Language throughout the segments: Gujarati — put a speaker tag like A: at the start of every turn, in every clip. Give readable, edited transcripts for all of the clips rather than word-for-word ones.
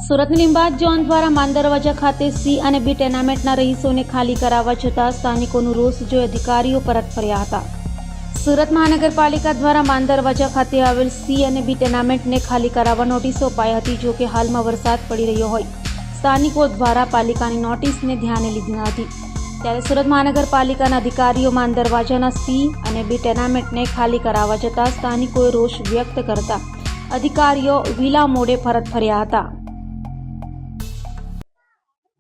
A: સુરતની લીંબાયત ઝોન દ્વારા માંદરવાજા ખાતે સી અને બી ટેનામેન્ટના રહીશોને ખાલી કરાવવા છતાં સ્થાનિકોનું રોષ જોઈ અધિકારીઓ પરત ફર્યા હતા। સુરત મહાનગરપાલિકા દ્વારા માંદરવાજા ખાતે આવેલ સી અને બી ટેનામેન્ટને ખાલી કરાવવા નોટિસો અપાઈ હતી। જો કે હાલમાં વરસાદ પડી રહ્યો હોય સ્થાનિકો દ્વારા પાલિકાની નોટિસને ધ્યાને લીધી ન હતી। ત્યારે સુરત મહાનગરપાલિકાના અધિકારીઓ માંદરવાજાના સી અને બી ટેનામેન્ટને ખાલી કરાવવા જતાં સ્થાનિકોએ રોષ વ્યક્ત કરતા અધિકારીઓ વિલા મોડે પરત ફર્યા હતા।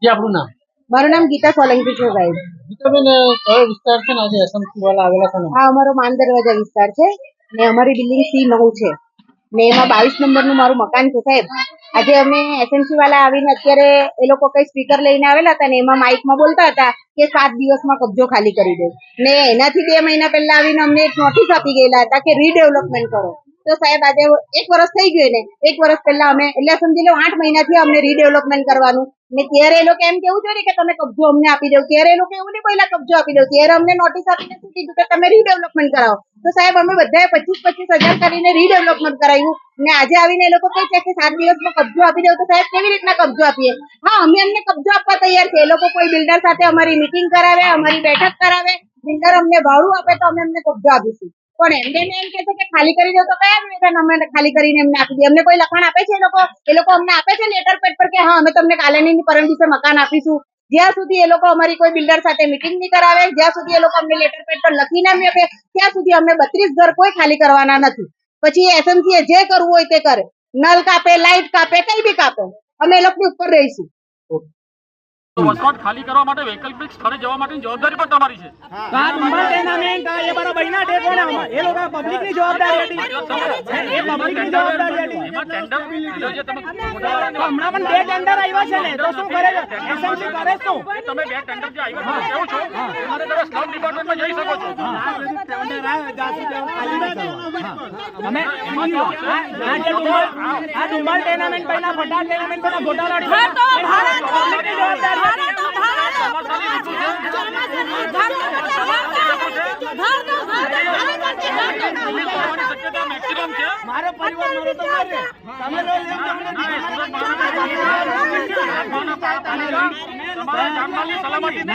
B: जी आपનું નામ?
C: મારું નામ ગીતા સોલંકી છે સાહેબ।
B: ગીતાબેન, કયો વિસ્તાર છે ને આજે એસએમસી વાળા આવેલા છે ને?
C: આ અમારો માંદરવાજા વિસ્તાર છે ને અમારી બિલ્ડિંગ C9 છે ને એમાં 22 નંબરનું મારું મકાન છે સાહેબ। આજે અમે એસએમસી વાળા આવીને અત્યારે એ લોકો કઈ સ્પીકર લઈને આવેલા હતા ને એમાં માઇકમાં બોલતા હતા કે 7 દિવસમાં કબજો ખાલી કરી દે ને એનાથી 2 મહિના પહેલા આવીને અમને એક નોટિસ આપી ગયેલા હતા કે રીડેવલપમેન્ટ કરો। તો સાહેબ આજે 1 વર્ષ થઈ ગયું ને 1 વર્ષ પહેલા અમે એટલે સમજી લો 8 મહિનાથી અમને રીડેવલપમેન્ટ કરવાનું ને ત્યારે એ લોકો એમ કેવું જોઈએ કે તમે કબજો અમને આપી દો। ત્યારે એ લોકો એવું નહીં પહેલા કબજો આપી દો, ત્યારે અમને નોટિસ આપીને શું કીધું કે તમે રીડેવલપમેન્ટ કરાવો। તો સાહેબ અમે બધાએ 25,000 કરીને રીડેવલપમેન્ટ કરાવ્યું ને આજે આવીને એ લોકો કહે છે કે 7 દિવસમાં કબજો આપી દો। તો સાહેબ કેવી રીતના કબજો આપીએ? હા, અમે એમને કબજો આપવા તૈયાર છે। એ લોકો કોઈ બિલ્ડર સાથે અમારી મીટિંગ કરાવે, અમારી બેઠક કરાવે, બિલ્ડર અમને ભાડું આપે તો અમે એમને કબજો આપીશું। પણ એમને એમ કહે છે કે ખાલી કરી દો, તો કયા નિવેદન અમે ખાલી કરીને એમને આપી દઈએ? અમને કોઈ લખાણ આપે છે? એ લોકો અમને આપે છે લેટર પેડ પર કે હા અમે તમને કાલે ની પરમ દિવસે મકાન આપીશું? જ્યાં સુધી એ લોકો અમારી કોઈ બિલ્ડર સાથે મીટિંગ નહીં કરાવે, જ્યાં સુધી એ લોકો અમને લેટર પેડ પર લખીને નહીં આપે, ત્યાં સુધી અમે 32 ઘર કોઈ ખાલી કરવાના નથી। પછી એસએમસી જે કરવું હોય તે કરે, નલ કાપે, લાઇટ કાપે, કઈ બી કાપે, અમે એ લોકોની ઉપર રહીશું।
D: વસવાટ ખાલી કરવા માટે વૈકલ્પિક સ્થળે જવા માટેની જવાબદારી પણ તમારી છે।
E: આ ડુંબર ટેનામેન્ટ એ બરા બૈના ટેકોને એ લોકો પબ્લિકની જવાબદારી હતી, એ પબ્લિકની જવાબદારી હતી।
D: એમાં ટેન્ડર લીધો છે તમે
E: હમણાં પણ 2 ટેન્ડર આવ્યા છે ને, તો શું કરે છે એસએમસી કરે શું?
D: તમે 2 ટેન્ડર જે આવ્યા છે કેવું છો તમારે તમે સ્લમ ડિપાર્ટમેન્ટમાં જઈ શકો છો।
E: તમે આ ડુંબર ટેનામેન્ટ પહેલા ફટા ટેનામેન્ટ પહેલા ગોટાળા પબ્લિકની જવાબદારી મારો પરિવાર મારો તો મારે તમે
D: તમારા જાનમાલની સલામતી